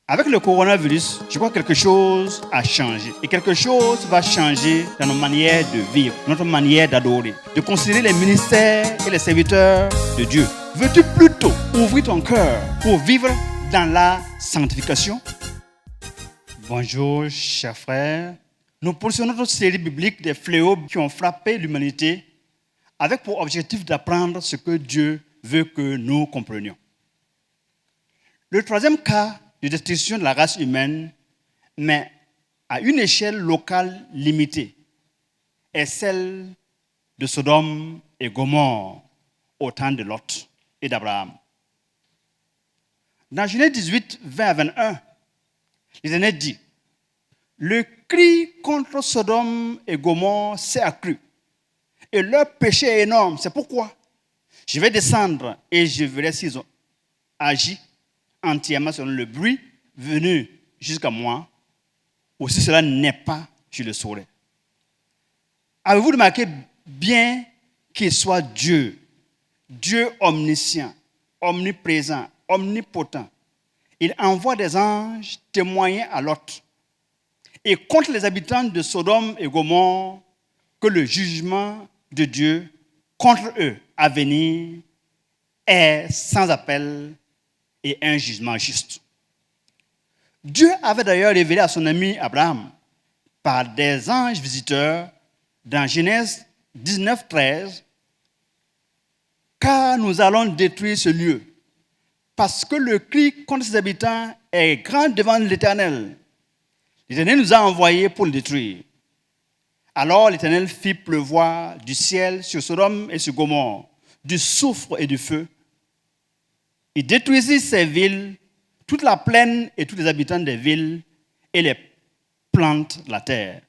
Avec le coronavirus, je crois que quelque chose a changé. Et quelque chose va changer dans nos manières de vivre, notre manière d'adorer, de considérer les ministères et les serviteurs de Dieu. Veux-tu plutôt ouvrir ton cœur pour vivre dans la sanctification? Bonjour, chers frères. Nous poursuivons notre série biblique des fléaux qui ont frappé l'humanité avec pour objectif d'apprendre ce que Dieu veut que nous comprenions. Le troisième cas de destruction de la race humaine, mais à une échelle locale limitée, est celle de Sodome et Gomorrhe au temps de Lot et d'Abraham. Dans Genèse 18, 20 à 21, l'Éternel dit: le cri contre Sodome et Gomorrhe s'est accru, et leur péché est énorme. C'est pourquoi je vais descendre et je verrai s'ils ont agi entièrement selon le bruit venu jusqu'à moi, ou si cela n'est pas, je le saurai. Avez-vous remarqué bien qu'il soit Dieu, Dieu omniscient, omniprésent, omnipotent? Il envoie des anges témoigner à Lot et contre les habitants de Sodome et Gomorrhe que le jugement de Dieu contre eux à venir est sans appel et un jugement juste. Dieu avait d'ailleurs révélé à son ami Abraham par des anges visiteurs dans Genèse 19, 13, car nous allons détruire ce lieu, parce que le cri contre ses habitants est grand devant l'Éternel. L'Éternel nous a envoyés pour le détruire. Alors l'Éternel fit pleuvoir du ciel sur Sodome et sur Gomorrhe du soufre et du feu. Il détruisit ces villes, toute la plaine et tous les habitants des villes et les plantes de la terre.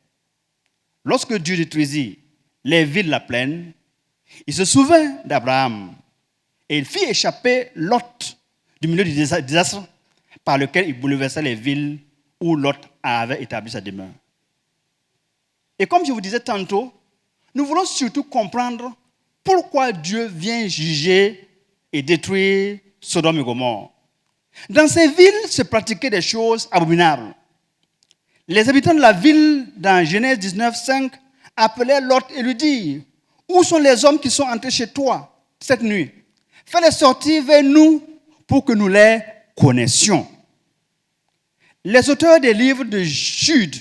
Lorsque Dieu détruisit les villes de la plaine, il se souvint d'Abraham et il fit échapper Lot du milieu du désastre par lequel il bouleversait les villes où Lot avait établi sa demeure. Et comme je vous disais tantôt, nous voulons surtout comprendre pourquoi Dieu vient juger et détruire Sodome et Gomorrhe. Dans ces villes se pratiquaient des choses abominables. Les habitants de la ville, dans Genèse 19, 5, appelaient Lot et lui dirent: où sont les hommes qui sont entrés chez toi cette nuit? Fais-les sortir vers nous pour que nous les connaissions. Les auteurs des livres de Jude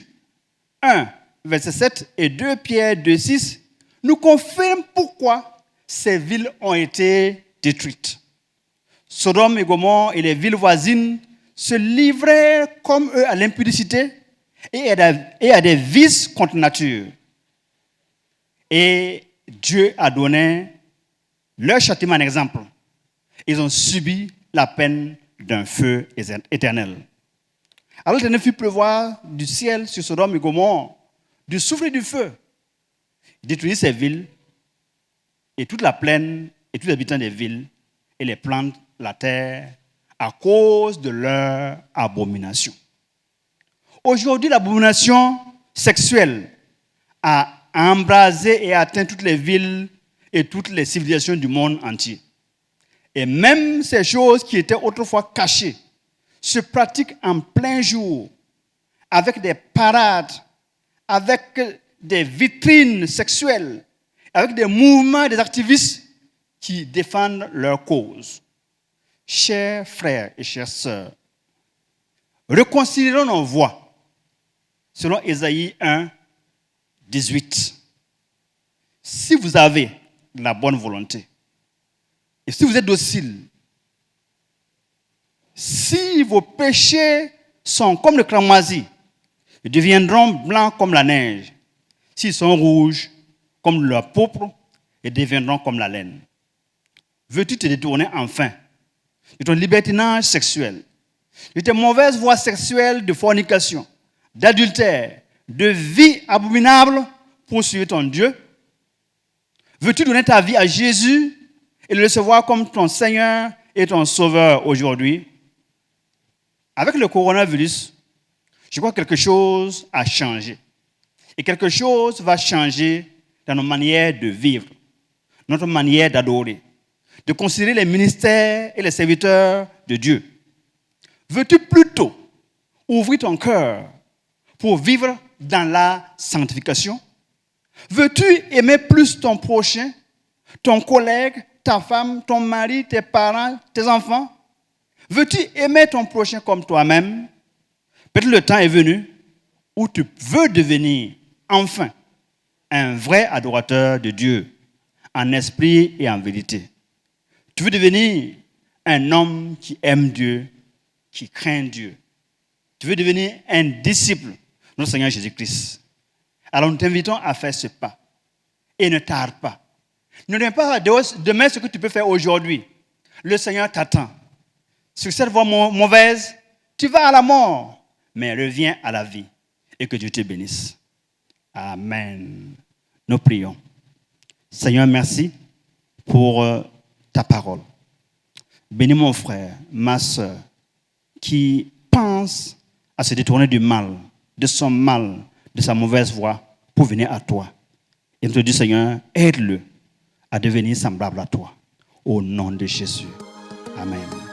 1, verset 7 et 2 Pierre 2, 6 nous confirment pourquoi ces villes ont été détruites. Sodome et Gomorrhe et les villes voisines se livraient comme eux à l'impudicité et à des vices contre nature. Et Dieu a donné leur châtiment en exemple. Ils ont subi la peine d'un feu éternel. Alors l'Éternel fit pleuvoir du ciel sur Sodome et Gomorrhe du soufre et du feu. Il détruisit ces villes et toute la plaine et tous les habitants des villes et les plantes la terre à cause de leur abomination. Aujourd'hui, l'abomination sexuelle a embrasé et atteint toutes les villes et toutes les civilisations du monde entier. Et même ces choses qui étaient autrefois cachées se pratiquent en plein jour, avec des parades, avec des vitrines sexuelles, avec des mouvements des activistes qui défendent leur cause. Chers frères et chères sœurs, reconsidérons nos voies selon Ésaïe 1, 18. Si vous avez la bonne volonté et si vous êtes docile, si vos péchés sont comme le cramoisi, ils deviendront blancs comme la neige. S'ils sont rouges comme leur pourpre, ils deviendront comme la laine. Veux-tu te détourner enfin de ton libertinage sexuel, de tes mauvaises voies sexuelles de fornication, d'adultère, de vie abominable pour suivre ton Dieu? Veux-tu donner ta vie à Jésus et le recevoir comme ton Seigneur et ton Sauveur aujourd'hui? Avec le coronavirus, je crois que quelque chose a changé. Et quelque chose va changer dans nos manières de vivre, notre manière d'adorer, de considérer les ministères et les serviteurs de Dieu. Veux-tu plutôt ouvrir ton cœur pour vivre dans la sanctification? Veux-tu aimer plus ton prochain, ton collègue, ta femme, ton mari, tes parents, tes enfants? Veux-tu aimer ton prochain comme toi-même? Peut-être le temps est venu où tu veux devenir enfin un vrai adorateur de Dieu, en esprit et en vérité. Tu veux devenir un homme qui aime Dieu, qui craint Dieu. Tu veux devenir un disciple de notre Seigneur Jésus-Christ. Alors nous t'invitons à faire ce pas. Et ne tarde pas. Ne regarde pas demain ce que tu peux faire aujourd'hui. Le Seigneur t'attend. Sur cette voie mauvaise, tu vas à la mort, mais reviens à la vie. Et que Dieu te bénisse. Amen. Nous prions. Seigneur, merci pour ta parole. Bénis mon frère, ma soeur, qui pense à se détourner du mal, de son mal, de sa mauvaise voie, pour venir à toi. Et nous te disons, Seigneur, aide-le à devenir semblable à toi. Au nom de Jésus. Amen.